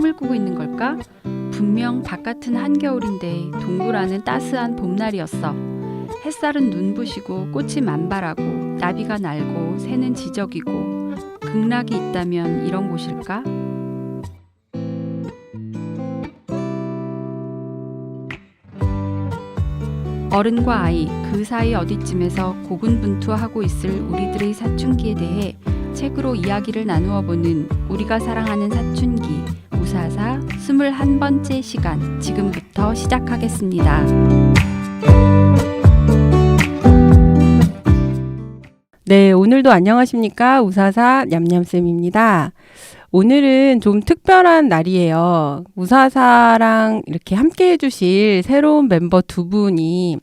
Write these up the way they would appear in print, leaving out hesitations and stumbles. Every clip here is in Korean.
꿈을 꾸고 있는 걸까? 분명 바깥은 한겨울인데 동굴 안은 따스한 봄날이었어. 햇살은 눈부시고 꽃이 만발하고 나비가 날고 새는 지저귀고 극락이 있다면 이런 곳일까? 어른과 아이, 그 사이 어디쯤에서 고군분투하고 있을 우리들의 사춘기에 대해 책으로 이야기를 나누어 보는 우리가 사랑하는 사춘기 우사사 21번째 시간 지금부터 시작하겠습니다. 네, 오늘도 안녕하십니까? 우사사 냠냠쌤입니다. 오늘은 좀 특별한 날이에요. 우사사랑 이렇게 함께 해주실 새로운 멤버 두 분이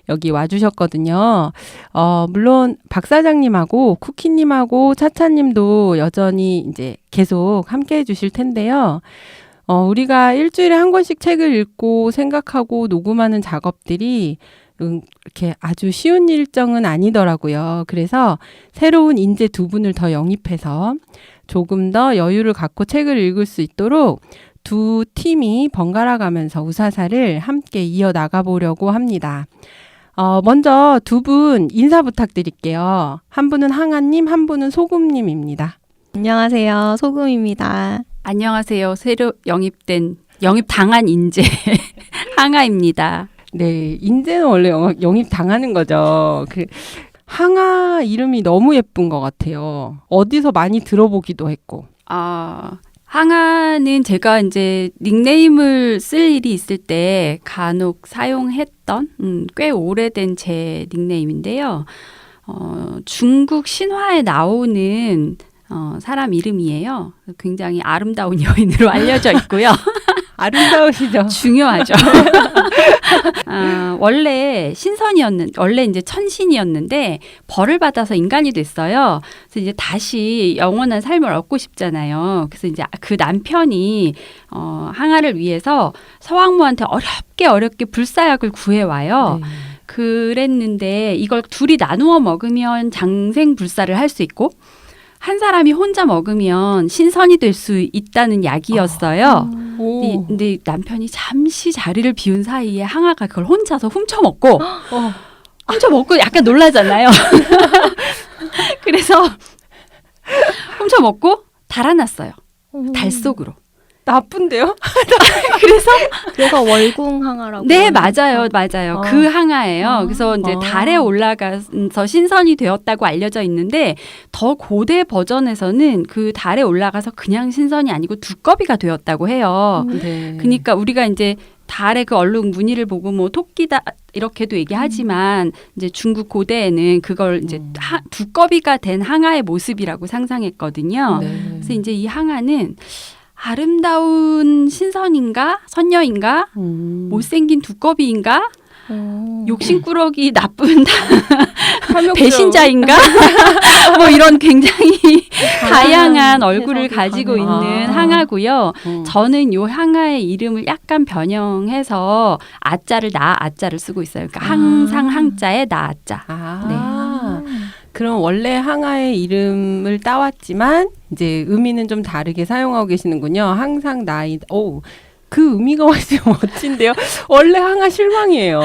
여기 와주셨거든요. 물론 박 사장님하고 쿠키님하고 차차님도 여전히 이제 계속 함께 해주실 텐데요. 우리가 일주일에 한 권씩 책을 읽고 생각하고 녹음하는 작업들이 이렇게 아주 쉬운 일정은 아니더라고요. 그래서 새로운 인재 두 분을 더 영입해서 조금 더 여유를 갖고 책을 읽을 수 있도록 두 팀이 번갈아 가면서 우사사를 함께 이어나가 보려고 합니다. 먼저 두 분 인사 부탁드릴게요. 한 분은 항아님, 한 분은 소금님입니다. 안녕하세요. 소금입니다. 안녕하세요. 새로 영입당한 인재 항아입니다. 네, 인재는 원래 영입당하는 거죠. 항아 이름이 너무 예쁜 것 같아요. 어디서 많이 들어보기도 했고. 항아는 제가 이제 닉네임을 쓸 일이 있을 때 간혹 사용했던 꽤 오래된 제 닉네임인데요. 중국 신화에 나오는 사람 이름이에요. 굉장히 아름다운 여인으로 알려져 있고요. 아름다우시죠? 중요하죠. 원래 원래 이제 천신이었는데 벌을 받아서 인간이 됐어요. 그래서 이제 다시 영원한 삶을 얻고 싶잖아요. 그래서 이제 그 남편이 항아를 위해서 서왕무한테 어렵게 불사약을 구해와요. 네. 그랬는데 이걸 둘이 나누어 먹으면 장생불사를 할 수 있고 한 사람이 혼자 먹으면 신선이 될 수 있다는 약이었어요. 근데 남편이 잠시 자리를 비운 사이에 항아가 그걸 혼자서 훔쳐먹고 약간 놀라잖아요. 그래서 훔쳐먹고 달아났어요. 달 속으로. 나쁜데요? 그래서 월궁 항아라고. 네, 맞아요. 그 항아예요. 그래서 이제 달에 올라가서 신선이 되었다고 알려져 있는데 더 고대 버전에서는 그 달에 올라가서 그냥 신선이 아니고 두꺼비가 되었다고 해요. 네. 그러니까 우리가 이제 달의 그 얼룩 무늬를 보고 뭐 토끼다 이렇게도 얘기하지만 이제 중국 고대에는 그걸 이제 두꺼비가 된 항아의 모습이라고 상상했거든요. 네. 그래서 이제 이 항아는 아름다운 신선인가? 선녀인가? 못생긴 두꺼비인가? 욕심꾸러기 나쁜 배신자인가? 뭐 이런 굉장히 다양한 얼굴을 가지고 있는 항아고요. 저는 요 항아의 이름을 약간 변형해서 아자를 나아자를 쓰고 있어요. 그러니까 항상 항자에 나아자. 네. 그럼 원래 항아의 이름을 따왔지만 이제 의미는 좀 다르게 사용하고 계시는군요. 항상 그 의미가 훨씬 멋진데요. 원래 항아 실망이에요.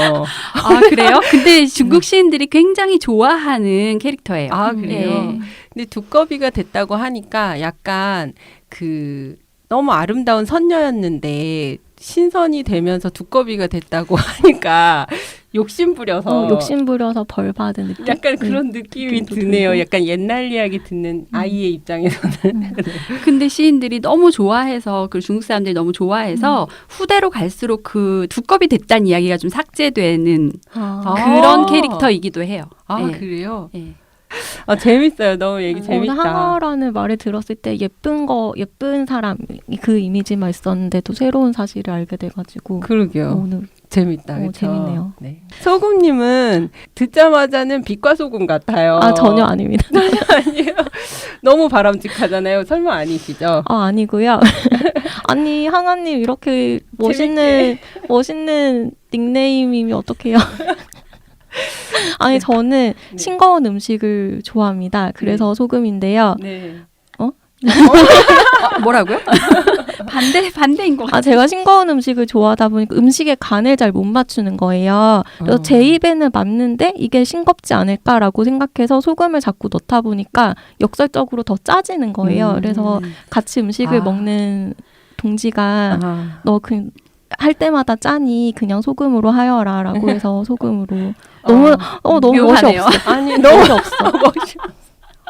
그래요? 근데 중국 시인들이 굉장히 좋아하는 캐릭터예요. 그래요? 네. 근데 두꺼비가 됐다고 하니까 약간 너무 아름다운 선녀였는데 신선이 되면서 두꺼비가 됐다고 하니까 욕심부려서 벌 받은 느낌. 약간 그런 느낌이 드네요. 들고. 약간 옛날 이야기 듣는 아이의 입장에서는. 근데 시인들이 너무 좋아해서 그 중국 사람들이 너무 좋아해서 후대로 갈수록 그 두꺼비 됐다는 이야기가 좀 삭제되는 그런 캐릭터이기도 해요. 네. 그래요? 네. 재밌어요. 너무 얘기 재밌다. 항아라는 말을 들었을 때 예쁜 사람 그 이미지만 있었는데도 새로운 사실을 알게 돼가지고. 그러게요. 오늘 재밌다. 그렇죠? 재밌네요. 네. 소금님은 듣자마자는 빛과 소금 같아요. 전혀 아닙니다. 아니에요. 너무 바람직하잖아요. 설마 아니시죠? 아니고요. 아니 항아님 이렇게 멋있는 닉네임이면 어떡해요? 저는 싱거운 음식을 좋아합니다. 그래서 소금인데요. 네. 뭐라고요? 반대인 것 같아요. 제가 싱거운 음식을 좋아하다 보니까 음식의 간을 잘 못 맞추는 거예요. 그래서 제 입에는 맞는데 이게 싱겁지 않을까라고 생각해서 소금을 자꾸 넣다 보니까 역설적으로 더 짜지는 거예요. 그래서 같이 음식을 먹는 동지가 너 할 때마다 짜니 그냥 소금으로 하여라라고 해서 소금으로 너무 멋이 묘하네요. 없어. 아니 멋이 없어.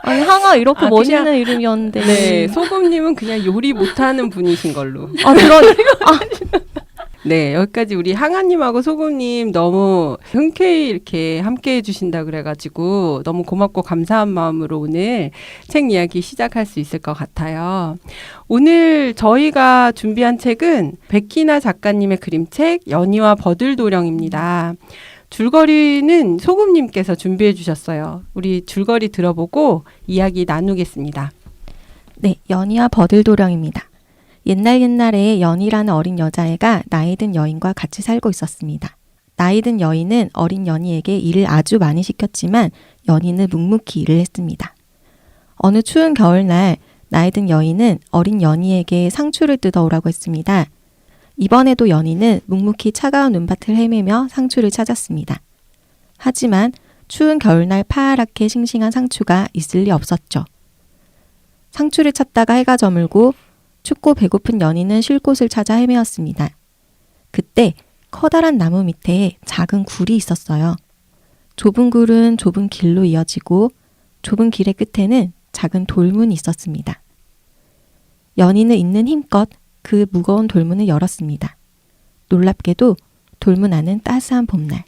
아니 항아 이렇게 멋있는 그냥, 이름이었는데. 네, 소금님은 그냥 요리 못하는 분이신 걸로. 네, 여기까지 우리 항아님하고 소금님 너무 흔쾌히 이렇게 함께 해주신다 그래가지고 너무 고맙고 감사한 마음으로 오늘 책 이야기 시작할 수 있을 것 같아요. 오늘 저희가 준비한 책은 백희나 작가님의 그림책 연희와 버들도령입니다. 줄거리는 소금님께서 준비해 주셨어요. 우리 줄거리 들어보고 이야기 나누겠습니다. 네, 연희와 버들도령입니다. 옛날에 연희라는 어린 여자애가 나이든 여인과 같이 살고 있었습니다. 나이든 여인은 어린 연희에게 일을 아주 많이 시켰지만 연희는 묵묵히 일을 했습니다. 어느 추운 겨울날 나이든 여인은 어린 연희에게 상추를 뜯어오라고 했습니다. 이번에도 연희는 묵묵히 차가운 눈밭을 헤매며 상추를 찾았습니다. 하지만 추운 겨울날 파랗게 싱싱한 상추가 있을 리 없었죠. 상추를 찾다가 해가 저물고 춥고 배고픈 연희는 쉴 곳을 찾아 헤매었습니다. 그때 커다란 나무 밑에 작은 굴이 있었어요. 좁은 굴은 좁은 길로 이어지고 좁은 길의 끝에는 작은 돌문이 있었습니다. 연희는 있는 힘껏 그 무거운 돌문을 열었습니다. 놀랍게도 돌문 안은 따스한 봄날,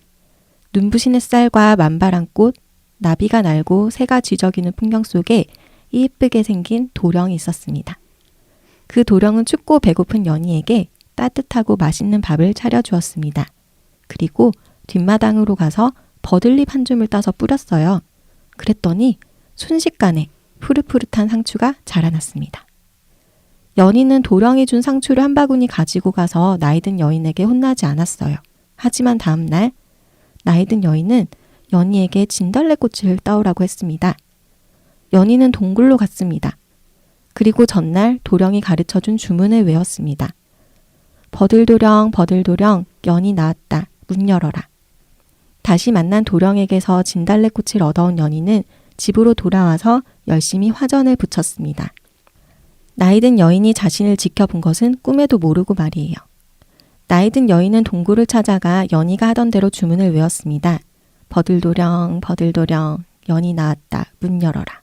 눈부신 햇살과 만발한 꽃, 나비가 날고 새가 쥐저기는 풍경 속에 이쁘게 생긴 도령이 있었습니다. 그 도령은 춥고 배고픈 연희에게 따뜻하고 맛있는 밥을 차려주었습니다. 그리고 뒷마당으로 가서 버들잎 한 줌을 따서 뿌렸어요. 그랬더니 순식간에 푸릇푸릇한 상추가 자라났습니다. 연희는 도령이 준 상추를 한 바구니 가지고 가서 나이든 여인에게 혼나지 않았어요. 하지만 다음 날 나이든 여인은 연희에게 진달래꽃을 따오라고 했습니다. 연희는 동굴로 갔습니다. 그리고 전날 도령이 가르쳐준 주문을 외웠습니다. 버들도령 버들도령 연희 나왔다 문 열어라. 다시 만난 도령에게서 진달래꽃을 얻어온 연희는 집으로 돌아와서 열심히 화전을 붙였습니다. 나이든 여인이 자신을 지켜본 것은 꿈에도 모르고 말이에요. 나이든 여인은 동굴을 찾아가 연희가 하던 대로 주문을 외웠습니다. 버들도령 버들도령 연희 나왔다 문 열어라.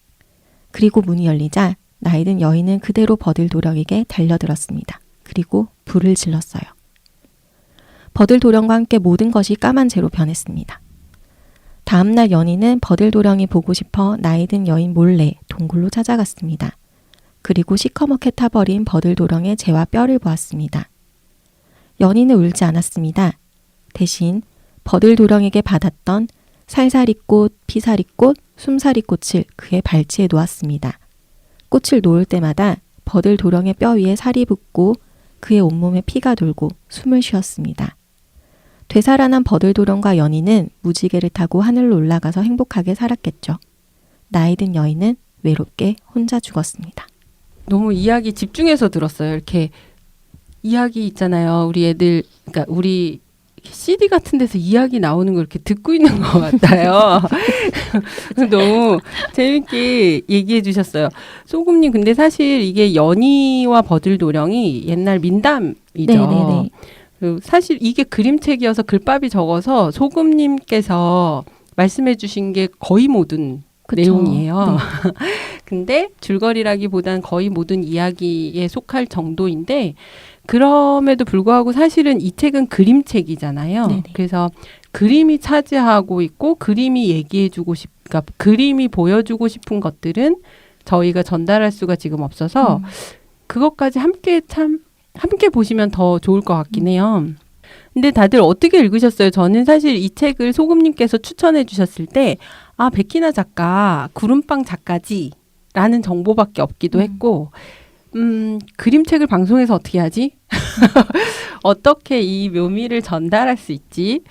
그리고 문이 열리자 나이든 여인은 그대로 버들도령에게 달려들었습니다. 그리고 불을 질렀어요. 버들도령과 함께 모든 것이 까만 재로 변했습니다. 다음날 연희는 버들도령이 보고 싶어 나이든 여인 몰래 동굴로 찾아갔습니다. 그리고 시커멓게 타버린 버들도령의 재와 뼈를 보았습니다. 연희는 울지 않았습니다. 대신 버들도령에게 받았던 살사리꽃, 피사리꽃, 숨사리꽃을 그의 발치에 놓았습니다. 꽃을 놓을 때마다 버들도령의 뼈 위에 살이 붙고 그의 온몸에 피가 돌고 숨을 쉬었습니다. 되살아난 버들도령과 연희는 무지개를 타고 하늘로 올라가서 행복하게 살았겠죠. 나이든 여인은 외롭게 혼자 죽었습니다. 너무 이야기 집중해서 들었어요. 이렇게 이야기 있잖아요. 우리 애들, 그러니까 우리 CD 같은 데서 이야기 나오는 걸 이렇게 듣고 있는 것 같아요. 너무 재밌게 얘기해 주셨어요. 소금님, 근데 사실 이게 연희와 버들도령이 옛날 민담이죠. 네네네. 사실 이게 그림책이어서 글밥이 적어서 소금님께서 말씀해 주신 게 거의 모든 그쵸. 내용이에요. 네. 근데 줄거리라기보단 거의 모든 이야기에 속할 정도인데 그럼에도 불구하고 사실은 이 책은 그림책이잖아요. 네네. 그래서 그림이 차지하고 있고 그림이 얘기해주고 그러니까 그림이 보여주고 싶은 것들은 저희가 전달할 수가 지금 없어서 그것까지 함께 보시면 더 좋을 것 같긴 해요. 근데 다들 어떻게 읽으셨어요? 저는 사실 이 책을 소금님께서 추천해 주셨을 때 백희나 작가, 구름빵 작가지 라는 정보밖에 없기도 했고 그림책을 방송에서 어떻게 하지? 어떻게 이 묘미를 전달할 수 있지?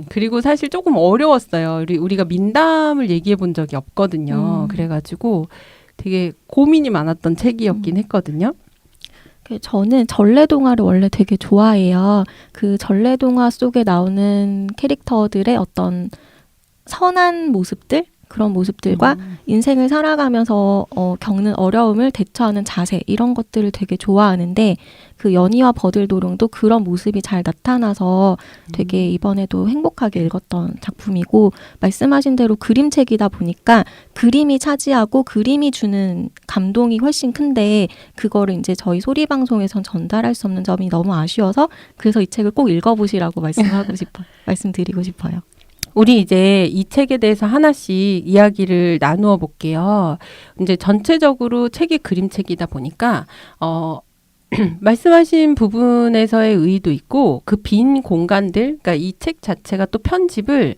그리고 사실 조금 어려웠어요. 우리가 민담을 얘기해 본 적이 없거든요. 그래가지고 되게 고민이 많았던 책이었긴 했거든요. 저는 전래동화를 원래 되게 좋아해요. 그 전래동화 속에 나오는 캐릭터들의 어떤 선한 모습들? 그런 모습들과 인생을 살아가면서 겪는 어려움을 대처하는 자세 이런 것들을 되게 좋아하는데 그 연희와 버들도령도 그런 모습이 잘 나타나서 되게 이번에도 행복하게 읽었던 작품이고 말씀하신 대로 그림책이다 보니까 그림이 차지하고 그림이 주는 감동이 훨씬 큰데 그거를 이제 저희 소리방송에선 전달할 수 없는 점이 너무 아쉬워서 그래서 이 책을 꼭 읽어보시라고 말씀드리고 싶어요. 우리 이제 이 책에 대해서 하나씩 이야기를 나누어 볼게요. 이제 전체적으로 책이 그림책이다 보니까 말씀하신 부분에서의 의의도 있고 그 빈 공간들, 그러니까 이 책 자체가 또 편집을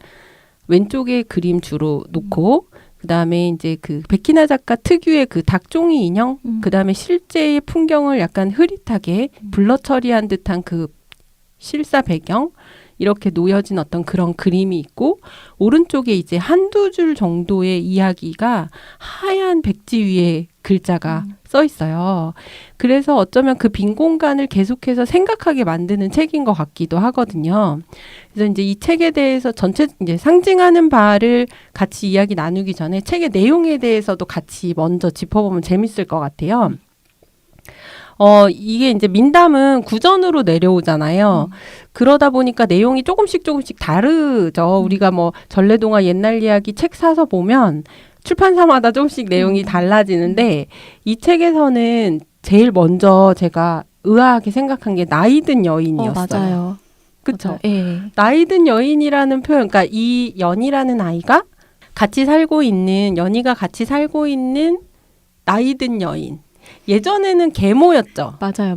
왼쪽에 그림 주로 놓고 그다음에 이제 그 백희나 작가 특유의 그 닭종이 인형, 그다음에 실제의 풍경을 약간 흐릿하게 블러 처리한 듯한 그 실사 배경 이렇게 놓여진 어떤 그런 그림이 있고 오른쪽에 이제 한두 줄 정도의 이야기가 하얀 백지 위에 글자가 써 있어요. 그래서 어쩌면 그 빈 공간을 계속해서 생각하게 만드는 책인 것 같기도 하거든요. 그래서 이제 이 책에 대해서 전체 이제 상징하는 바를 같이 이야기 나누기 전에 책의 내용에 대해서도 같이 먼저 짚어보면 재밌을 것 같아요. 이게 이제 민담은 구전으로 내려오잖아요. 그러다 보니까 내용이 조금씩 다르죠. 우리가 뭐 전래동화 옛날 이야기 책 사서 보면 출판사마다 조금씩 내용이 달라지는데 이 책에서는 제일 먼저 제가 의아하게 생각한 게 나이든 여인이었어요. 맞아요. 그쵸? 예. 나이든 여인이라는 표현, 그러니까 이 연희라는 아이가 연희가 같이 살고 있는 나이든 여인. 예전에는 계모였죠. 맞아요.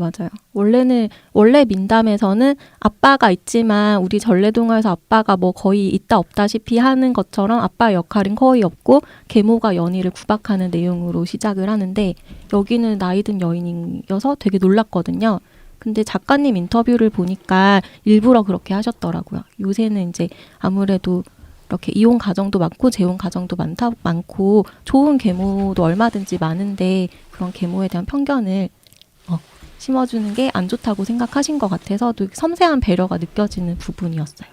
원래 민담에서는 아빠가 있지만 우리 전래동화에서 아빠가 뭐 거의 있다 없다시피 하는 것처럼 아빠의 역할은 거의 없고 계모가 연희를 구박하는 내용으로 시작을 하는데 여기는 나이든 여인이어서 되게 놀랐거든요. 근데 작가님 인터뷰를 보니까 일부러 그렇게 하셨더라고요. 요새는 이제 아무래도 이렇게 이혼 가정도 많고 재혼 가정도 많고 좋은 계모도 얼마든지 많은데 그런 계모에 대한 편견을 심어주는 게 안 좋다고 생각하신 것 같아서 또 섬세한 배려가 느껴지는 부분이었어요.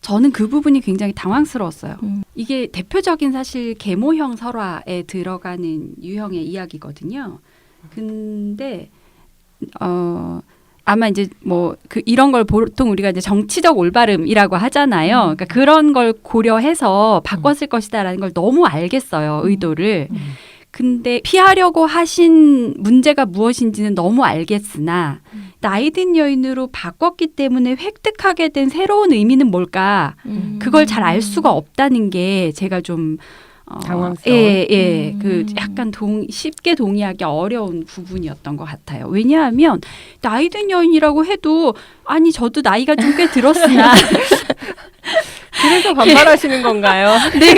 저는 그 부분이 굉장히 당황스러웠어요. 이게 대표적인 사실 계모형 설화에 들어가는 유형의 이야기거든요. 근데 아마 이제 뭐 이런 걸 보통 우리가 이제 정치적 올바름이라고 하잖아요. 그러니까 그런 걸 고려해서 바꿨을 것이다라는 걸 너무 알겠어요. 의도를. 근데 피하려고 하신 문제가 무엇인지는 너무 알겠으나 나이든 여인으로 바꿨기 때문에 획득하게 된 새로운 의미는 뭘까? 그걸 잘 알 수가 없다는 게 제가 좀 당황스러워. 그 약간 쉽게 동의하기 어려운 부분이었던 것 같아요. 왜냐하면 나이든 여인이라고 해도 아니 저도 나이가 좀 꽤 들었으나 그래서 반발하시는 건가요? 네,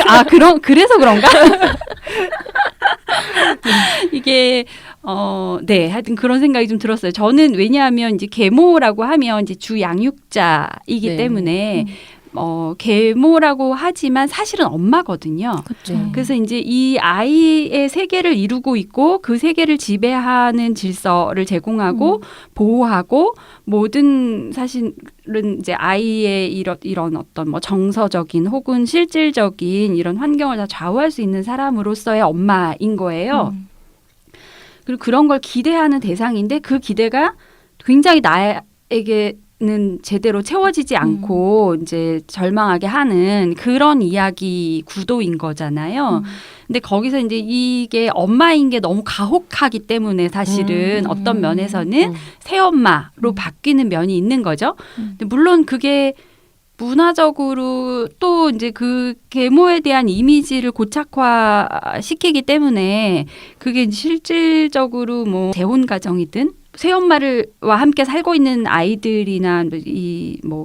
그래서 그런가? 이게 네, 하여튼 그런 생각이 좀 들었어요. 저는 왜냐하면 이제 계모라고 하면 이제 주 양육자이기 네. 때문에 계모라고 하지만 사실은 엄마거든요. 그렇죠. 그래서 이제 이 아이의 세계를 이루고 있고 그 세계를 지배하는 질서를 제공하고 보호하고 모든 사실은 이제 아이의 이런 어떤 뭐 정서적인 혹은 실질적인 이런 환경을 다 좌우할 수 있는 사람으로서의 엄마인 거예요. 그리고 그런 걸 기대하는 대상인데 그 기대가 굉장히 나에게는 제대로 채워지지 않고 이제 절망하게 하는 그런 이야기 구도인 거잖아요. 근데 거기서 이제 이게 엄마인 게 너무 가혹하기 때문에 사실은 어떤 면에서는 새엄마로 바뀌는 면이 있는 거죠. 근데 물론 그게 문화적으로 또 이제 그 계모에 대한 이미지를 고착화시키기 때문에 그게 실질적으로 뭐 재혼 가정이든 새엄마와 함께 살고 있는 아이들이나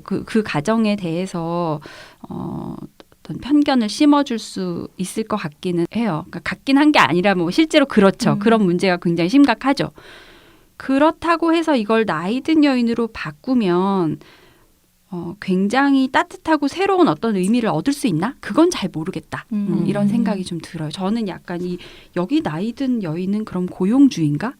그 가정에 대해서 어떤 편견을 심어줄 수 있을 것 같기는 해요. 그러니까 같긴 한 게 아니라 뭐 실제로 그렇죠. 그런 문제가 굉장히 심각하죠. 그렇다고 해서 이걸 나이든 여인으로 바꾸면 굉장히 따뜻하고 새로운 어떤 의미를 얻을 수 있나? 그건 잘 모르겠다. 이런 생각이 좀 들어요. 저는 약간 여기 나이 든 여인은 그럼 고용주인가?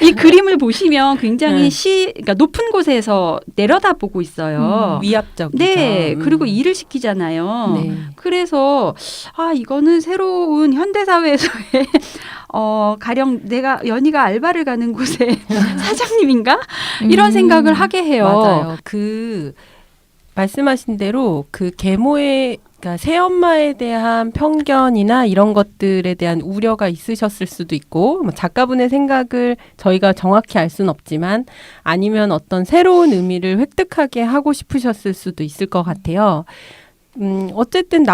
이 그림을 보시면 굉장히 그러니까 높은 곳에서 내려다보고 있어요. 위압적이죠. 네, 그리고 일을 시키잖아요. 네. 그래서 이거는 새로운 현대 사회에서의 가령 내가 연희가 알바를 가는 곳의 사장님인가? 이런 생각을 하게 해요. 맞아요. 말씀하신 대로 그 계모의 그러니까 새엄마에 대한 편견이나 이런 것들에 대한 우려가 있으셨을 수도 있고 뭐 작가분의 생각을 저희가 정확히 알 수는 없지만 아니면 어떤 새로운 의미를 획득하게 하고 싶으셨을 수도 있을 것 같아요. 어쨌든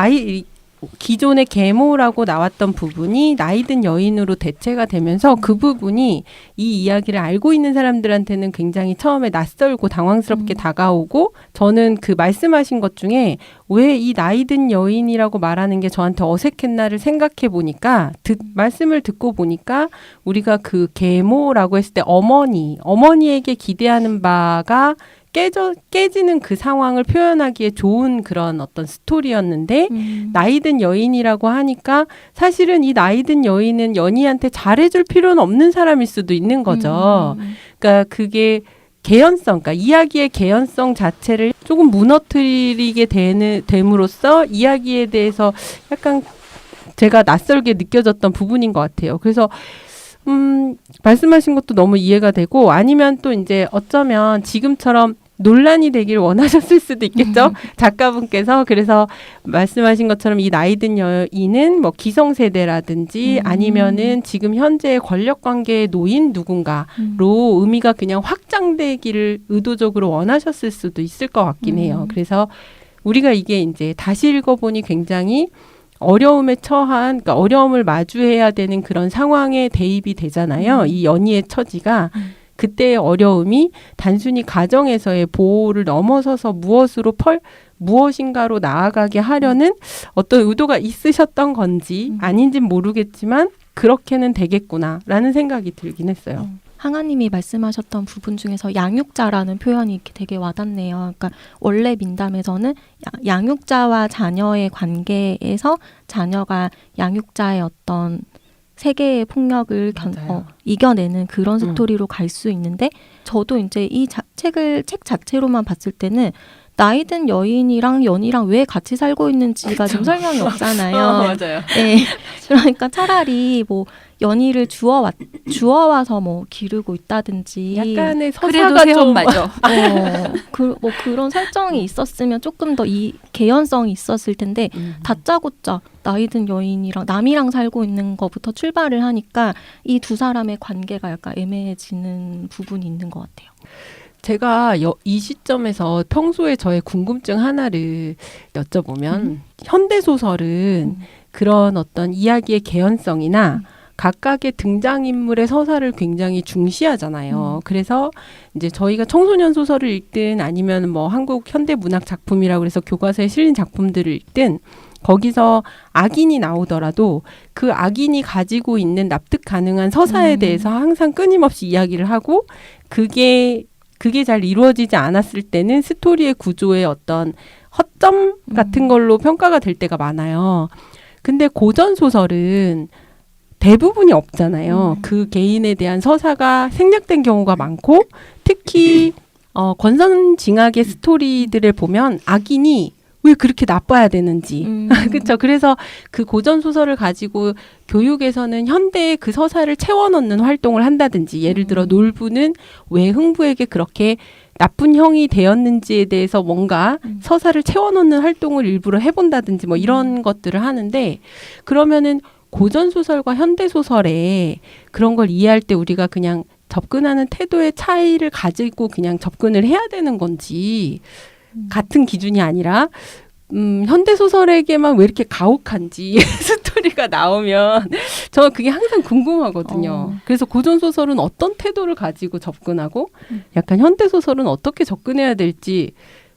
기존의 계모라고 나왔던 부분이 나이든 여인으로 대체가 되면서 그 부분이 이 이야기를 알고 있는 사람들한테는 굉장히 처음에 낯설고 당황스럽게 다가오고 저는 그 말씀하신 것 중에 왜 이 나이든 여인이라고 말하는 게 저한테 어색했나를 생각해 보니까 말씀을 듣고 보니까 우리가 그 계모라고 했을 때 어머니에게 기대하는 바가 깨지는 그 상황을 표현하기에 좋은 그런 어떤 스토리였는데 나이든 여인이라고 하니까 사실은 이 나이든 여인은 연희한테 잘해줄 필요는 없는 사람일 수도 있는 거죠. 그러니까 그게 그러니까 이야기의 개연성 자체를 조금 무너뜨리게 됨으로써 이야기에 대해서 약간 제가 낯설게 느껴졌던 부분인 것 같아요. 그래서 말씀하신 것도 너무 이해가 되고 아니면 또 이제 어쩌면 지금처럼 논란이 되길 원하셨을 수도 있겠죠. 작가분께서. 그래서 말씀하신 것처럼 이 나이든 여인은 뭐 기성세대라든지 아니면은 지금 현재 권력관계에 놓인 누군가로 의미가 그냥 확장되기를 의도적으로 원하셨을 수도 있을 것 같긴 해요. 그래서 우리가 이게 이제 다시 읽어보니 굉장히 어려움에 처한, 그러니까 어려움을 마주해야 되는 그런 상황에 대입이 되잖아요. 이 연희의 처지가. 그때의 어려움이 단순히 가정에서의 보호를 넘어서서 무엇인가로 나아가게 하려는 어떤 의도가 있으셨던 건지 아닌지는 모르겠지만 그렇게는 되겠구나라는 생각이 들긴 했어요. 항아님이 말씀하셨던 부분 중에서 양육자라는 표현이 되게 와닿네요. 그러니까 원래 민담에서는 양육자와 자녀의 관계에서 자녀가 양육자의 어떤 세계의 폭력을 이겨내는 그런 스토리로 갈 수 있는데 저도 이제 이 책 자체로만 봤을 때는 나이든 여인이랑 연희랑 왜 같이 살고 있는지가 좀 설명이 없잖아요. 맞아요. 네. 그러니까 차라리 뭐 연희를 주워와서 뭐 기르고 있다든지 그래도 네. 약간의 서사가 좀 새엄마죠. 뭐 그런 설정이 있었으면 조금 더 이 개연성이 있었을 텐데 다짜고짜 나이든 여인이랑 남이랑 살고 있는 것부터 출발을 하니까 이 두 사람의 관계가 약간 애매해지는 부분이 있는 것 같아요. 제가 이 시점에서 평소에 저의 궁금증 하나를 여쭤보면 현대소설은 그런 어떤 이야기의 개연성이나 각각의 등장인물의 서사를 굉장히 중시하잖아요. 그래서 이제 저희가 청소년 소설을 읽든 아니면 뭐 한국 현대 문학 작품이라고 해서 교과서에 실린 작품들을 읽든 거기서 악인이 나오더라도 그 악인이 가지고 있는 납득 가능한 서사에 대해서 항상 끊임없이 이야기를 하고 그게 잘 이루어지지 않았을 때는 스토리의 구조의 어떤 허점 같은 걸로 평가가 될 때가 많아요. 근데 고전 소설은 대부분이 없잖아요. 그 개인에 대한 서사가 생략된 경우가 많고 특히 권선징악의 스토리들을 보면 악인이 왜 그렇게 나빠야 되는지. 그렇죠. 그래서 그 고전 소설을 가지고 교육에서는 현대의 그 서사를 채워넣는 활동을 한다든지 예를 들어 놀부는 왜 흥부에게 그렇게 나쁜 형이 되었는지에 대해서 뭔가 서사를 채워넣는 활동을 일부러 해본다든지 뭐 이런 것들을 하는데 그러면은 고전 소설과 현대 소설에 그런 걸 이해할 때 우리가 그냥 접근하는 태도의 차이를 가지고 그냥 접근을 해야 되는 건지 같은 기준이 아니라 현대 소설에게만 왜 이렇게 가혹한지 스토리가 나오면 저 그게 항상 궁금하거든요. 그래서 고전 소설은 어떤 태도를 가지고 접근하고 약간 현대 소설은 어떻게 접근해야 될지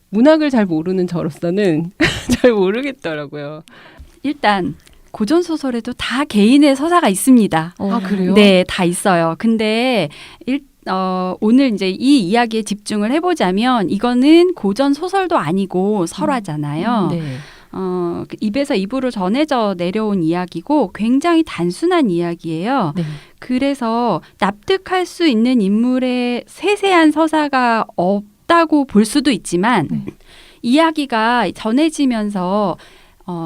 문학을 잘 모르는 저로서는 잘 모르겠더라고요. 일단 고전 소설에도 다 개인의 서사가 있습니다. 아 그래요? 네, 다 있어요. 근데 오늘 이제 이 이야기에 집중을 해보자면 이거는 고전 소설도 아니고 설화잖아요. 네. 입에서 입으로 전해져 내려온 이야기고 굉장히 단순한 이야기예요. 네. 그래서 납득할 수 있는 인물의 세세한 서사가 없다고 볼 수도 있지만 이야기가 전해지면서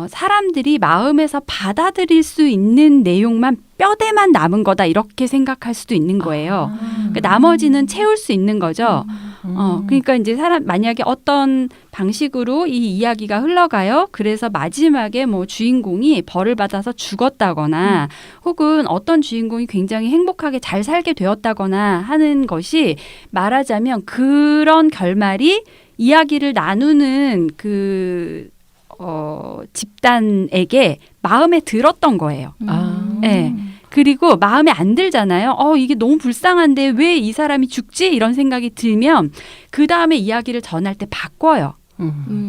사람들이 마음에서 받아들일 수 있는 내용만 뼈대만 남은 거다 이렇게 생각할 수도 있는 거예요. 그러니까 나머지는 채울 수 있는 거죠. 그러니까 이제 만약에 어떤 방식으로 이 이야기가 흘러가요. 그래서 마지막에 뭐 주인공이 벌을 받아서 죽었다거나 혹은 어떤 주인공이 굉장히 행복하게 잘 살게 되었다거나 하는 것이 말하자면 그런 결말이 이야기를 나누는 집단에게 마음에 들었던 거예요. 네. 그리고 마음에 안 들잖아요. 이게 너무 불쌍한데 왜 이 사람이 죽지? 이런 생각이 들면 그 다음에 이야기를 전할 때 바꿔요.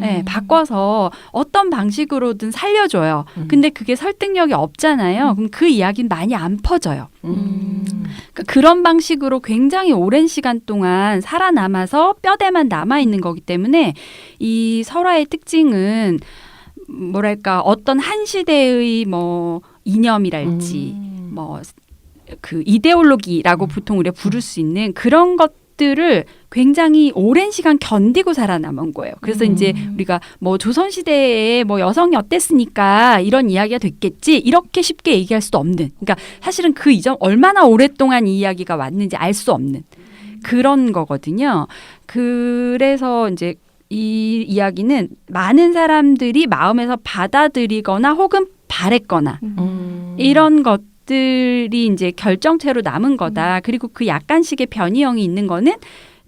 네, 바꿔서 어떤 방식으로든 살려줘요. 근데 그게 설득력이 없잖아요. 그럼 그 이야기는 많이 안 퍼져요. 그러니까 그런 방식으로 굉장히 오랜 시간 동안 살아남아서 뼈대만 남아있는 거기 때문에 이 설화의 특징은 뭐랄까 어떤 한 시대의 뭐 이념이랄지 뭐 그 이데올로기라고 보통 우리가 부를 수 있는 그런 것들을 굉장히 오랜 시간 견디고 살아남은 거예요. 그래서 이제 우리가 뭐 조선시대에 뭐 여성이 어땠으니까 이런 이야기가 됐겠지 이렇게 쉽게 얘기할 수도 없는 그러니까 사실은 그 이전 얼마나 오랫동안 이 이야기가 왔는지 알 수 없는 그런 거거든요. 그래서 이제 이 이야기는 많은 사람들이 마음에서 받아들이거나 혹은 바랬거나 이런 것들이 이제 결정체로 남은 거다. 그리고 그 약간씩의 변이형이 있는 거는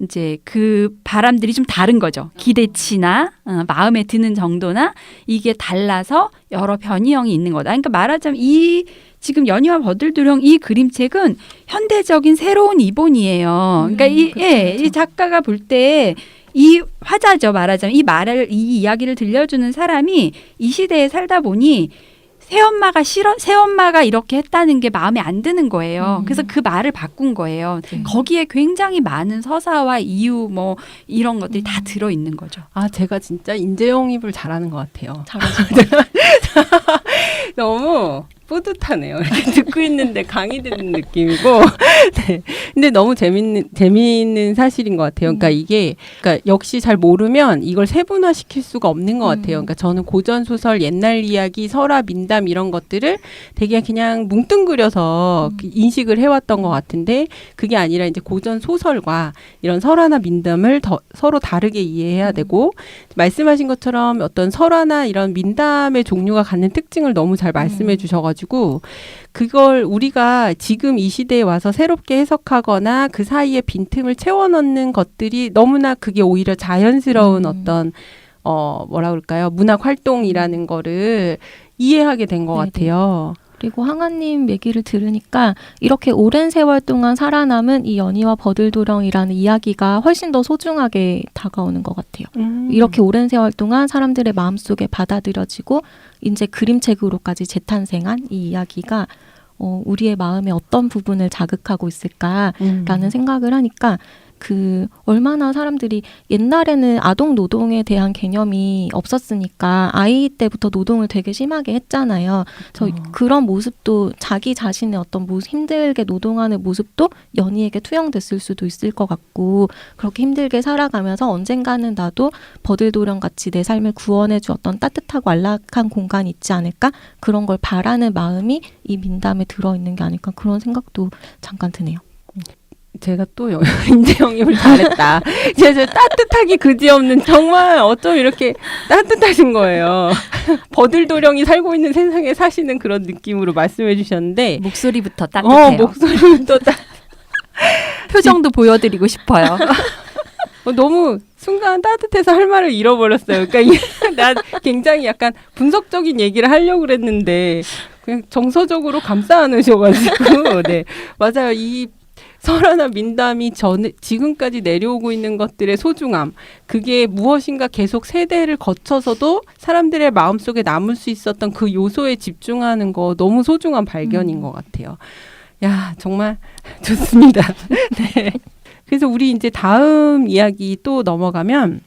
이제 그 바람들이 좀 다른 거죠. 기대치나 마음에 드는 정도나 이게 달라서 여러 변이형이 있는 거다. 그러니까 말하자면 이 지금 연희와 버들도령 이 그림책은 현대적인 새로운 이본이에요. 그러니까 이 작가가 볼 때 이 화자죠. 말하자면 이 이야기를 들려주는 사람이 이 시대에 살다 보니 새엄마가 이렇게 했다는 게 마음에 안 드는 거예요. 그래서 그 말을 바꾼 거예요. 거기에 굉장히 많은 서사와 이유 뭐 이런 것들이 다 들어있는 거죠. 제가 진짜 인재영입을 잘하는 것 같아요. 너무 뿌듯하네요. 이렇게 듣고 있는데 강의 듣는 느낌이고. 네. 근데 너무 재미있는 사실인 것 같아요. 그러니까 이게, 역시 잘 모르면 이걸 세분화시킬 수가 없는 것 같아요. 그러니까 저는 고전소설, 옛날 이야기, 설화, 민담 이런 것들을 되게 그냥 뭉뚱그려서 인식을 해왔던 것 같은데 그게 아니라 이제 고전소설과 이런 설화나 민담을 서로 다르게 이해해야 되고 말씀하신 것처럼 어떤 설화나 이런 민담의 종류가 갖는 특징을 너무 잘 말씀해 주셔가지고 그걸 우리가 지금 이 시대에 와서 새롭게 해석하거나 그 사이에 빈틈을 채워넣는 것들이 너무나 그게 오히려 자연스러운 어떤 뭐라 그럴까요? 문학 활동이라는 거를 이해하게 된 것 같아요. 그리고 항아님 얘기를 들으니까 이렇게 오랜 세월 동안 살아남은 이 연희와 버들도령이라는 이야기가 훨씬 더 소중하게 다가오는 것 같아요. 이렇게 오랜 세월 동안 사람들의 마음속에 받아들여지고 이제 그림책으로까지 재탄생한 이 이야기가 우리의 마음의 어떤 부분을 자극하고 있을까라는 생각을 하니까 얼마나 사람들이 옛날에는 아동 노동에 대한 개념이 없었으니까 아이 때부터 노동을 되게 심하게 했잖아요. 그런 모습도 자기 자신의 어떤 힘들게 노동하는 모습도 연희에게 투영됐을 수도 있을 것 같고 그렇게 힘들게 살아가면서 언젠가는 나도 버들도령 같이 내 삶을 구원해 주었던 따뜻하고 안락한 공간이 있지 않을까? 그런 걸 바라는 마음이 이 민담에 들어있는 게 아닐까 그런 생각도 잠깐 드네요. 제가 또 인재영입을 잘했다. 제가 따뜻하기 그지없는 정말 어쩜 이렇게 따뜻하신 거예요. 버들도령이 살고 있는 세상에 사시는 그런 느낌으로 말씀해 주셨는데 목소리부터 따뜻해요. 목소리부터 표정도 보여드리고 싶어요. 너무 순간 따뜻해서 할 말을 잃어버렸어요. 그러니까 난 굉장히 약간 분석적인 얘기를 하려고 그랬는데 그냥 정서적으로 감싸 안으셔가지고 네 맞아요. 이 설화나 민담이 지금까지 내려오고 있는 것들의 소중함 그게 무엇인가 계속 세대를 거쳐서도 사람들의 마음속에 남을 수 있었던 그 요소에 집중하는 거 너무 소중한 발견인 것 같아요. 야 정말 좋습니다. 네. 그래서 우리 이제 다음 이야기 또 넘어가면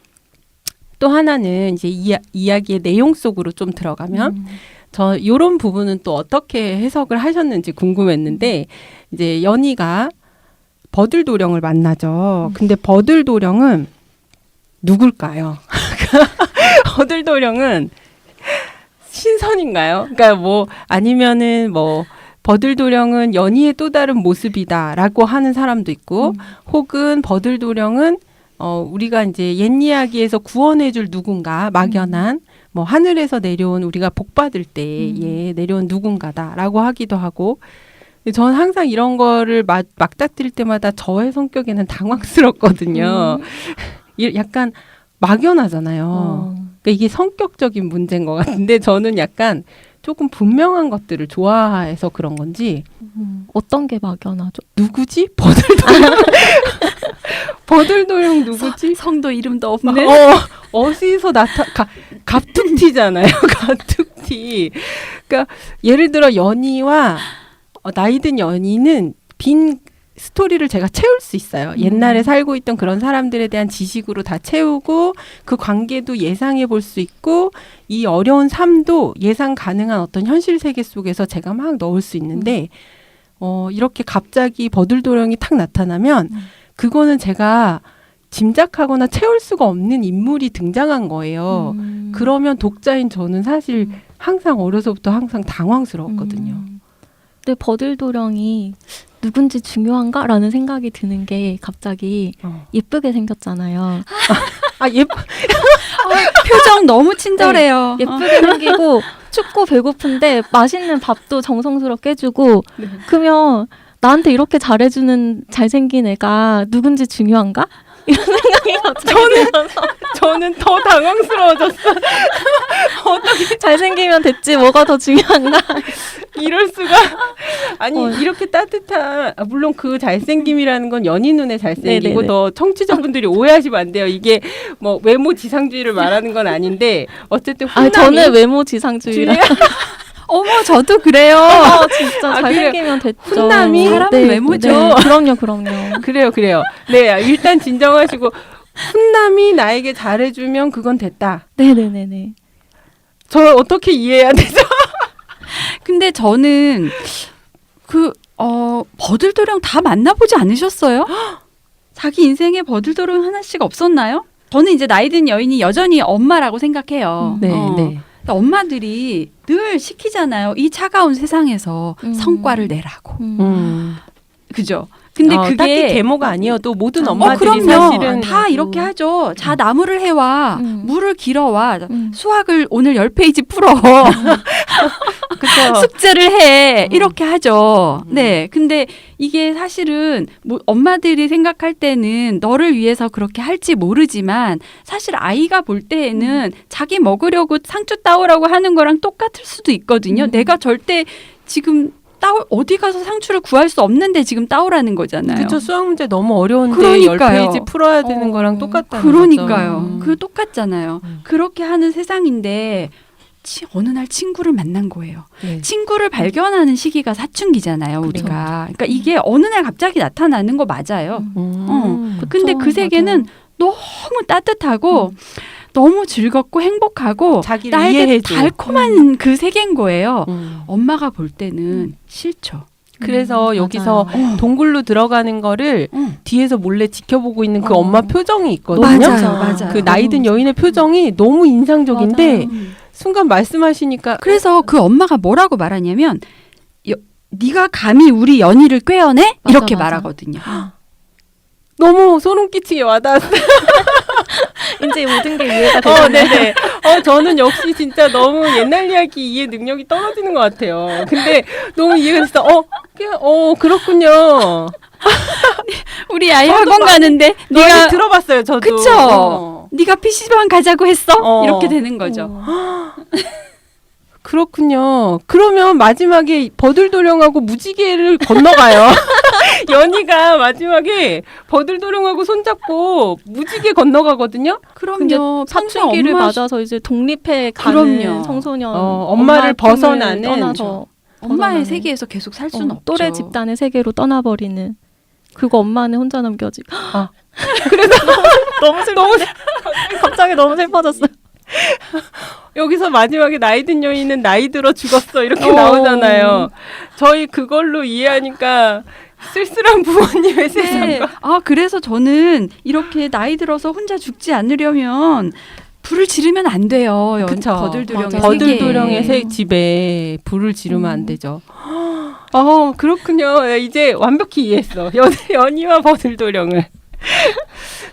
또 하나는 이제 이야기의 내용 속으로 좀 들어가면 저 요런 부분은 또 어떻게 해석을 하셨는지 궁금했는데 이제 연희가 버들도령을 만나죠. 근데 버들도령은 누굴까요? 버들도령은 신선인가요? 그러니까 뭐 아니면은 뭐 버들도령은 연희의 또 다른 모습이다라고 하는 사람도 있고 혹은 버들도령은 우리가 이제 옛 이야기에서 구원해줄 누군가 막연한 뭐 하늘에서 내려온 우리가 복 받을 때에 내려온 누군가다라고 하기도 하고 저는 항상 이런 거를 막닥뜨릴 때마다 저의 성격에는 당황스럽거든요. 약간 막연하잖아요. 그러니까 이게 성격적인 문제인 것 같은데 저는 약간 조금 분명한 것들을 좋아해서 그런 건지 어떤 게 막연하죠? 누구지? 버들도령 버들도령 누구지? 성도 이름도 없는. 어디서 갑툭튀잖아요. 갑툭튀. 그러니까 예를 들어 연희와 나이든 연희는 빈 스토리를 제가 채울 수 있어요. 옛날에 살고 있던 그런 사람들에 대한 지식으로 다 채우고 그 관계도 예상해 볼 수 있고 이 어려운 삶도 예상 가능한 어떤 현실 세계 속에서 제가 막 넣을 수 있는데 이렇게 갑자기 버들도령이 탁 나타나면 그거는 제가 짐작하거나 채울 수가 없는 인물이 등장한 거예요. 그러면 독자인 저는 사실 항상 어려서부터 항상 당황스러웠거든요. 근데 버들도령이 누군지 중요한가라는 생각이 드는 게 갑자기 예쁘게 생겼잖아요. 표정 너무 친절해요. 예쁘게 생기고 춥고 배고픈데 맛있는 밥도 정성스럽게 해주고 네. 그러면 나한테 이렇게 잘해주는 잘생긴 애가 누군지 중요한가? 이런 생각이 갑자기 들어서 저는 더 당황스러워졌어요. 어떻게 잘생기면 됐지 뭐가 더 중요한가? 이럴 수가. 아니 이렇게 따뜻한 물론 그 잘생김이라는 건 연희 눈에 잘생기고 네네네. 더 청취자분들이 오해하시면 안 돼요. 이게 뭐 외모 지상주의를 말하는 건 아닌데 어쨌든 훈남이 저는 외모 지상주의라. 어머, 저도 그래요. 진짜 아, 잘생기면 됐죠. 훈남이 사람은 외모죠. 그럼요. 그래요. 네, 일단 진정하시고 훈남이 나에게 잘해주면 그건 됐다. 네네네네. 저 어떻게 이해해야 되죠? 근데 저는 버들도령 다 만나보지 않으셨어요? 자기 인생에 버들도령 하나씩 없었나요? 저는 이제 나이든 여인이 여전히 엄마라고 생각해요. 네. 엄마들이 늘 시키잖아요. 이 차가운 세상에서 성과를 내라고. 그죠? 근데 그게 딱히 계모가 아니어도 모든 엄마들이 그럼요. 사실은 다 이렇게 하죠. 자, 나무를 해와. 물을 길어와. 수학을 오늘 10페이지 풀어. 그쵸. 숙제를 해. 이렇게 하죠. 네. 근데 이게 사실은 뭐 엄마들이 생각할 때는 너를 위해서 그렇게 할지 모르지만 사실 아이가 볼 때에는 자기 먹으려고 상추 따오라고 하는 거랑 똑같을 수도 있거든요. 내가 절대 지금 어디 가서 상추를 구할 수 없는데 지금 따오라는 거잖아요. 그쵸. 수학 문제 너무 어려운데 그러니까요. 10페이지 풀어야 되는 거랑 똑같다는 그러니까요. 거죠. 그 똑같잖아요. 그렇게 하는 세상인데 어느 날 친구를 만난 거예요. 네. 친구를 발견하는 시기가 사춘기잖아요, 우리가. 그러니까 이게 어느 날 갑자기 나타나는 거 맞아요. 근데 그 세계는 너무 따뜻하고 너무 즐겁고 행복하고 자기를 나에게 이해해줘. 달콤한 그 세계인 거예요. 엄마가 볼 때는 싫죠. 그래서 여기서 맞아요. 동굴로 들어가는 거를 뒤에서 몰래 지켜보고 있는 그 엄마 표정이 있거든요. 맞아요. 그 나이든 여인의 표정이 너무 인상적인데 맞아요. 순간 말씀하시니까 그래서 그 엄마가 뭐라고 말하냐면 네가 감히 우리 연희를 꿰어내? 맞아, 이렇게 맞아. 말하거든요. 너무 소름 끼치게 와닿았어요. 이제 모든 게 이해가 되잖아요. 네네. 저는 역시 진짜 너무 옛날 이야기 이해 능력이 떨어지는 것 같아요. 근데 너무 이해가 됐어. 그렇군요. 우리 아이 학원 가는데 네가 네가 들어봤어요, 저도. 그쵸? 네가 PC방 가자고 했어? 이렇게 되는 거죠. 그렇군요. 그러면 마지막에 버들도령하고 무지개를 건너가요. 연희가 마지막에 버들도령하고 손잡고 무지개 건너가거든요. 그럼요. 사춘기를 엄마 맞아서 이제 독립해 가는 그럼요. 청소년 엄마를 품을 벗어나는 떠나서 엄마의 벗어나는 세계에서 계속 살 수는 없죠. 또래 집단의 세계로 떠나버리는 그거 엄마는 혼자 남겨지고. 아. 그래서 너무 슬픈데 갑자기 너무 슬퍼졌어요. 여기서 마지막에 나이든 여인은 나이 들어 죽었어 이렇게 나오잖아요. 저희 그걸로 이해하니까 쓸쓸한 부모님의 세상과. 아, 그래서 저는 이렇게 나이 들어서 혼자 죽지 않으려면 불을 지르면 안 돼요. 그쵸. 버들도령의 맞아요. 버들도령의 세계에. 집에 불을 지르면 안 되죠. 그렇군요. 네, 이제 완벽히 이해했어. 연희와 버들도령을.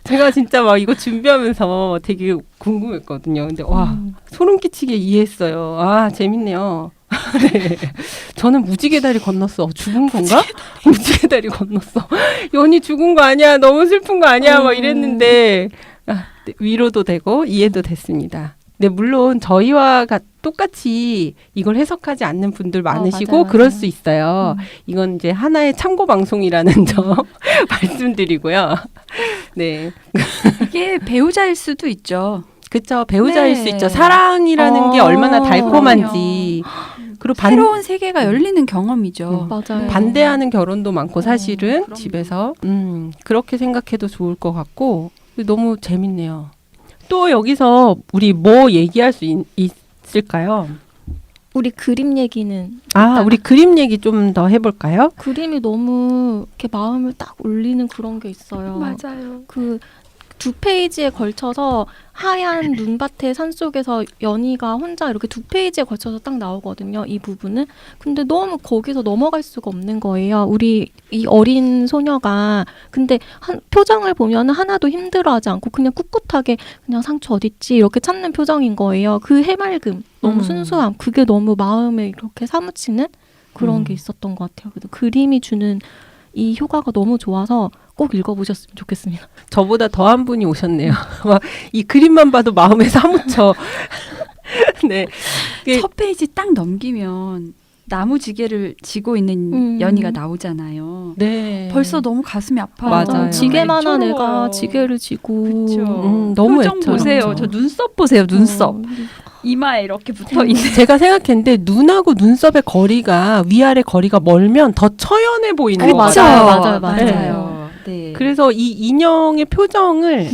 제가 진짜 막 이거 준비하면서 되게 궁금했거든요. 근데 와, 소름 끼치게 이해했어요. 아, 재밌네요. 네. 저는 무지개 다리 건넜어. 죽은 건가? 무지개 다리 건넜어. 연희 죽은 거 아니야? 너무 슬픈 거 아니야? 막 이랬는데 네, 위로도 되고 이해도 됐습니다. 네, 물론 저희와 똑같이 이걸 해석하지 않는 분들 많으시고 맞아요. 그럴 수 있어요. 이건 이제 하나의 참고 방송이라는 점 말씀드리고요. 네. 이게 배우자일 수도 있죠. 그쵸. 배우자일 네. 수 있죠. 사랑이라는 게 얼마나 달콤한지. 그리고 새로운 세계가 열리는 경험이죠. 맞아요. 반대하는 결혼도 많고 사실은 그럼요. 집에서 그렇게 생각해도 좋을 것 같고 너무 재밌네요. 또 여기서 우리 뭐 얘기할 수 있을까요? 우리 그림 얘기는 우리 그림 얘기 좀 더 해볼까요? 그림이 너무 이렇게 마음을 딱 울리는 그런 게 있어요. 맞아요. 그 두 페이지에 걸쳐서 하얀 눈밭의 산속에서 연희가 혼자 이렇게 두 페이지에 걸쳐서 딱 나오거든요. 이 부분은. 근데 너무 거기서 넘어갈 수가 없는 거예요. 우리 이 어린 소녀가 근데 표정을 보면 하나도 힘들어하지 않고 그냥 꿋꿋하게 그냥 상처 어딨지 이렇게 찾는 표정인 거예요. 그 해맑음, 너무 순수함, 그게 너무 마음에 이렇게 사무치는 그런 게 있었던 것 같아요. 그래서 그림이 주는 이 효과가 너무 좋아서 꼭 읽어보셨으면 좋겠습니다. 저보다 더한 분이 오셨네요. 막 이 그림만 봐도 마음에 사무쳐. 네. 첫 페이지 딱 넘기면 나무지게를 지고 있는 연희가 나오잖아요. 네. 벌써 너무 가슴이 아파요. 맞아요. 지게만 한 애처로워요. 애가 지게를 지고 그쵸. 너무 표정 애처롭죠. 보세요. 저 눈썹 보세요. 눈썹. 이마에 이렇게 붙어 있는. 제가 생각했는데 눈하고 눈썹의 거리가 위아래 거리가 멀면 더 처연해 보이는 것 그쵸. 같아요. 맞아요. 네. 그래서 이 인형의 표정을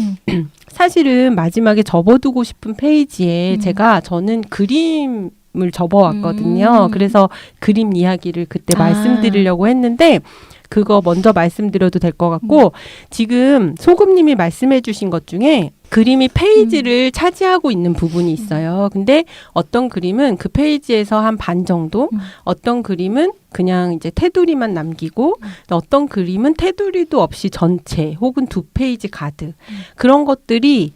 사실은 마지막에 접어두고 싶은 페이지에 저는 그림을 접어왔거든요. 그래서 그림 이야기를 그때 말씀드리려고 했는데 그거 먼저 말씀드려도 될 것 같고 지금 소금님이 말씀해 주신 것 중에 그림이 페이지를 차지하고 있는 부분이 있어요. 근데 어떤 그림은 그 페이지에서 한 반 정도, 어떤 그림은 그냥 이제 테두리만 남기고, 어떤 그림은 테두리도 없이 전체 혹은 두 페이지 가득 그런 것들이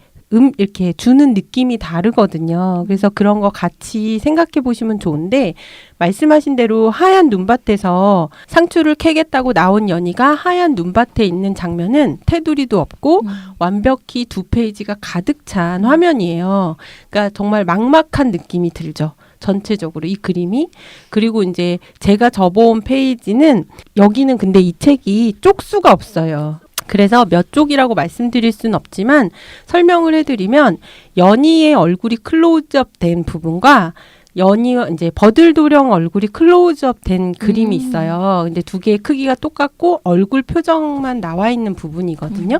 이렇게 주는 느낌이 다르거든요. 그래서 그런 거 같이 생각해 보시면 좋은데 말씀하신 대로 하얀 눈밭에서 상추를 캐겠다고 나온 연희가 하얀 눈밭에 있는 장면은 테두리도 없고 완벽히 두 페이지가 가득 찬 화면이에요. 그러니까 정말 막막한 느낌이 들죠. 전체적으로 이 그림이. 그리고 이제 제가 접어온 페이지는 여기는 근데 이 책이 쪽수가 없어요. 그래서 몇 쪽이라고 말씀드릴 수는 없지만 설명을 해드리면 연희의 얼굴이 클로즈업 된 부분과 연희와 이제 버들도령 얼굴이 클로즈업 된 그림이 있어요. 근데 두 개의 크기가 똑같고 얼굴 표정만 나와 있는 부분이거든요.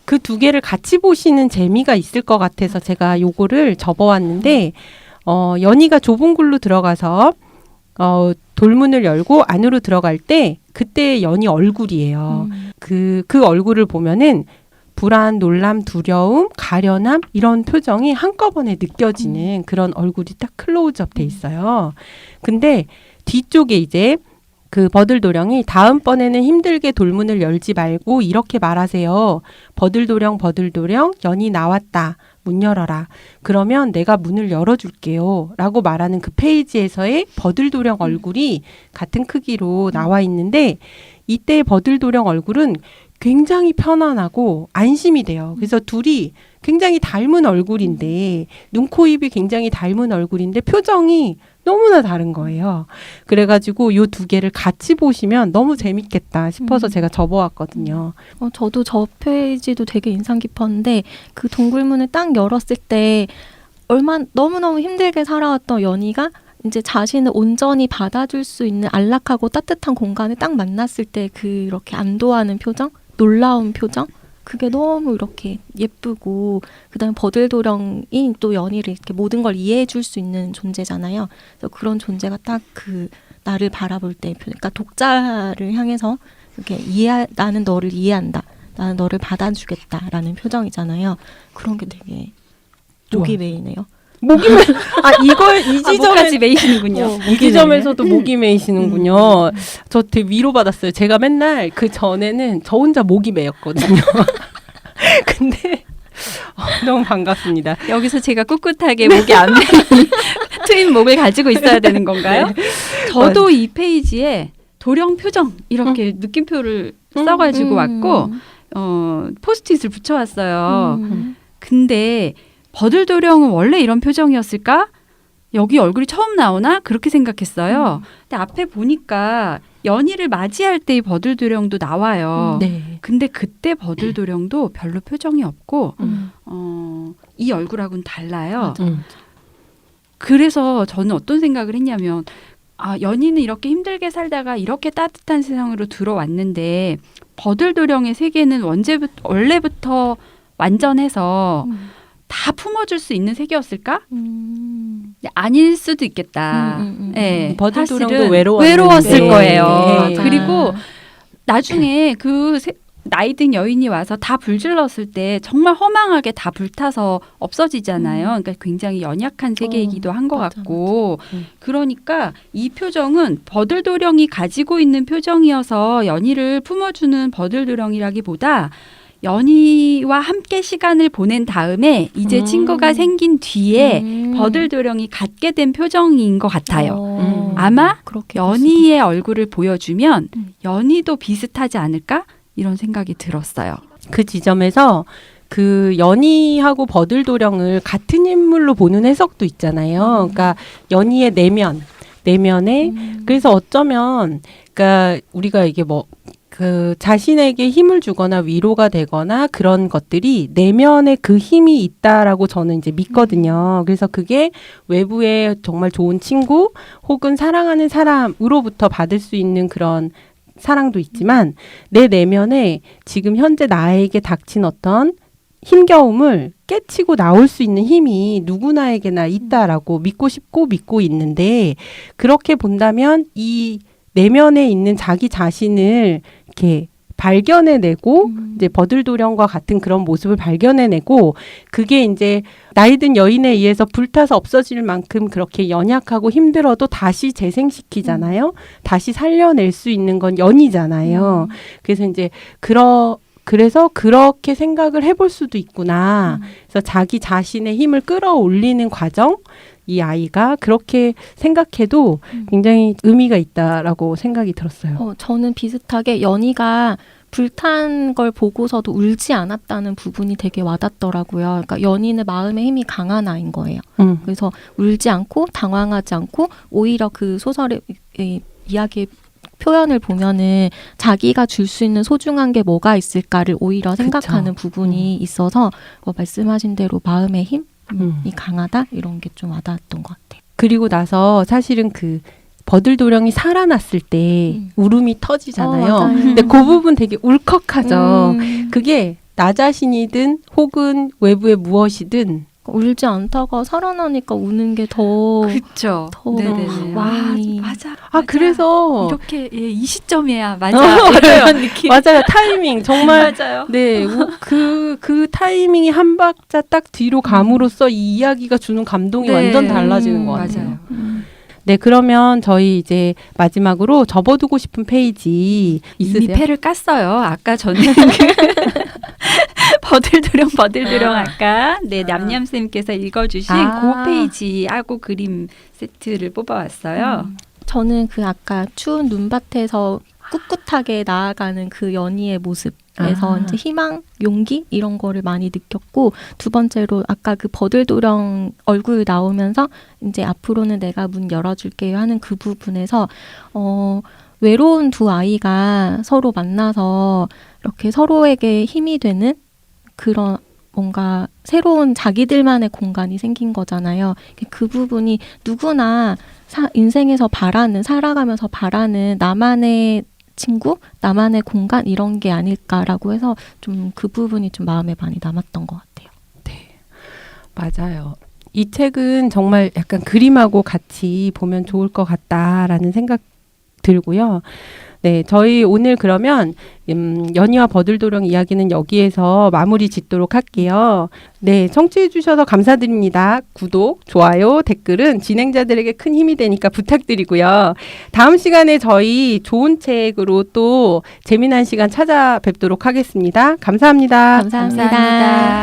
그 두 개를 같이 보시는 재미가 있을 것 같아서 제가 요거를 접어왔는데 연희가 좁은 굴로 들어가서 돌문을 열고 안으로 들어갈 때 그때 연희 얼굴이에요. 그 얼굴을 보면은 불안, 놀람, 두려움, 가련함 이런 표정이 한꺼번에 느껴지는 그런 얼굴이 딱 클로즈업 돼 있어요. 근데 뒤쪽에 이제 그 버들도령이 다음번에는 힘들게 돌문을 열지 말고 이렇게 말하세요. 버들도령, 버들도령, 연희 나왔다. 문 열어라. 그러면 내가 문을 열어줄게요. 라고 말하는 그 페이지에서의 버들도령 얼굴이 같은 크기로 나와 있는데 이때의 버들도령 얼굴은 굉장히 편안하고 안심이 돼요. 그래서 둘이 굉장히 닮은 얼굴인데 눈, 코, 입이 굉장히 닮은 얼굴인데 표정이 너무나 다른 거예요. 그래가지고 요 두 개를 같이 보시면 너무 재밌겠다 싶어서 제가 접어왔거든요. 저도 저 페이지도 되게 인상 깊었는데 그 동굴문을 딱 열었을 때 너무너무 힘들게 살아왔던 연희가 이제 자신을 온전히 받아줄 수 있는 안락하고 따뜻한 공간에 딱 만났을 때 그렇게 안도하는 표정, 놀라운 표정, 그게 너무 이렇게 예쁘고, 그다음에 버들도령이 또 연희를 이렇게 모든 걸 이해해 줄 수 있는 존재잖아요. 그래서 그런 존재가 딱 그 나를 바라볼 때, 그러니까 독자를 향해서 이렇게 나는 너를 이해한다, 나는 너를 받아주겠다라는 표정이잖아요. 그런 게 되게 목이 메이네요. 목이 메. 이 지점에 목까지 메이시는군요. 이 지점에서도 목이 메이시는군요. 저 되게 위로받았어요. 제가 맨날 그 전에는 저 혼자 목이 메였거든요. 근데 너무 반갑습니다. 여기서 제가 꿋꿋하게 목에 안 메인 트인 목을 가지고 있어야 되는 건가요? 저도 이 페이지에 도령 표정 이렇게 느낌표를 써가지고 왔고 포스트잇을 붙여왔어요. 근데 버들도령은 원래 이런 표정이었을까? 여기 얼굴이 처음 나오나? 그렇게 생각했어요. 근데 앞에 보니까 연희를 맞이할 때 이 버들도령도 나와요. 네. 근데 그때 버들도령도 별로 표정이 없고 이 얼굴하고는 달라요. 그래서 저는 어떤 생각을 했냐면 연희는 이렇게 힘들게 살다가 이렇게 따뜻한 세상으로 들어왔는데 버들도령의 세계는 원래부터 완전해서 다 품어줄 수 있는 세계였을까? 아닐 수도 있겠다. 네, 버들도령도 외로웠을 네. 거예요. 네. 그리고 나중에 나이 든 여인이 와서 다 불질렀을 때 정말 허망하게 다 불타서 없어지잖아요. 그러니까 굉장히 연약한 세계이기도 한 것 같고. 그러니까 이 표정은 버들도령이 가지고 있는 표정이어서 연희를 품어주는 버들도령이라기보다 연희와 함께 시간을 보낸 다음에 이제 친구가 생긴 뒤에 버들도령이 갖게 된 표정인 것 같아요. 아마 연희의 얼굴을 보여주면 연희도 비슷하지 않을까? 이런 생각이 들었어요. 그 지점에서 그 연희하고 버들도령을 같은 인물로 보는 해석도 있잖아요. 그러니까 연희의 내면에 그래서 어쩌면 그러니까 우리가 이게 그 자신에게 힘을 주거나 위로가 되거나 그런 것들이 내면에 그 힘이 있다라고 저는 이제 믿거든요. 그래서 그게 외부에 정말 좋은 친구 혹은 사랑하는 사람으로부터 받을 수 있는 그런 사랑도 있지만 내 내면에 지금 현재 나에게 닥친 어떤 힘겨움을 깨치고 나올 수 있는 힘이 누구나에게나 있다라고 믿고 싶고 믿고 있는데, 그렇게 본다면 이 내면에 있는 자기 자신을 이렇게 발견해내고 이제 버들도령과 같은 그런 모습을 발견해내고, 그게 이제 나이든 여인에 의해서 불타서 없어질 만큼 그렇게 연약하고 힘들어도 다시 재생시키잖아요. 다시 살려낼 수 있는 건 연이잖아요. 그래서 이제 그래서 그렇게 생각을 해볼 수도 있구나. 그래서 자기 자신의 힘을 끌어올리는 과정, 이 아이가 그렇게 생각해도 굉장히 의미가 있다라고 생각이 들었어요. 저는 비슷하게 연희가 불탄 걸 보고서도 울지 않았다는 부분이 되게 와닿더라고요. 그러니까 연희는 마음의 힘이 강한 아이인 거예요. 그래서 울지 않고 당황하지 않고 오히려 그 소설의 이야기의 표현을 보면은 자기가 줄 수 있는 소중한 게 뭐가 있을까를 오히려 생각하는 부분이 있어서 말씀하신 대로 마음의 힘이 강하다 이런 게 좀 와닿았던 것 같아요. 그리고 나서 사실은 그 버들도령이 살아났을 때 울음이 터지잖아요. 근데 그 부분 되게 울컥하죠. 그게 나 자신이든 혹은 외부의 무엇이든 울지 않다가 살아나니까 우는 게 더 그렇죠. 네네네. 맞아. 그래서 이렇게 이 시점이야. 맞아. 맞아요. 이런 느낌. 맞아요. 타이밍 정말 맞아요. 네, 그 타이밍이 한 박자 딱 뒤로 감으로써 이 이야기가 주는 감동이 완전 달라지는 것 같아요. 맞아요. 네, 그러면 저희 이제 마지막으로 접어두고 싶은 페이지 있으세요? 이미 패를 깠어요. 아까 저는 버들도령 아까 냠냠쌤께서 읽어주신 그 페이지하고 그림 세트를 뽑아왔어요. 저는 그 아까 추운 눈밭에서 꿋꿋하게 나아가는 그 연희의 모습에서 이제 희망, 용기 이런 거를 많이 느꼈고, 두 번째로 아까 그 버들도령 얼굴 나오면서 이제 앞으로는 내가 문 열어줄게요 하는 그 부분에서 외로운 두 아이가 서로 만나서 이렇게 서로에게 힘이 되는 그런 뭔가 새로운 자기들만의 공간이 생긴 거잖아요. 그 부분이 누구나 인생에서 살아가면서 바라는 나만의 친구, 나만의 공간 이런 게 아닐까라고 해서 좀 그 부분이 좀 마음에 많이 남았던 것 같아요. 맞아요. 이 책은 정말 약간 그림하고 같이 보면 좋을 것 같다라는 생각 들고요. 네, 저희 오늘 그러면 연희와 버들도령 이야기는 여기에서 마무리 짓도록 할게요. 네, 청취해 주셔서 감사드립니다. 구독, 좋아요, 댓글은 진행자들에게 큰 힘이 되니까 부탁드리고요. 다음 시간에 저희 좋은 책으로 또 재미난 시간 찾아뵙도록 하겠습니다. 감사합니다. 감사합니다. 감사합니다.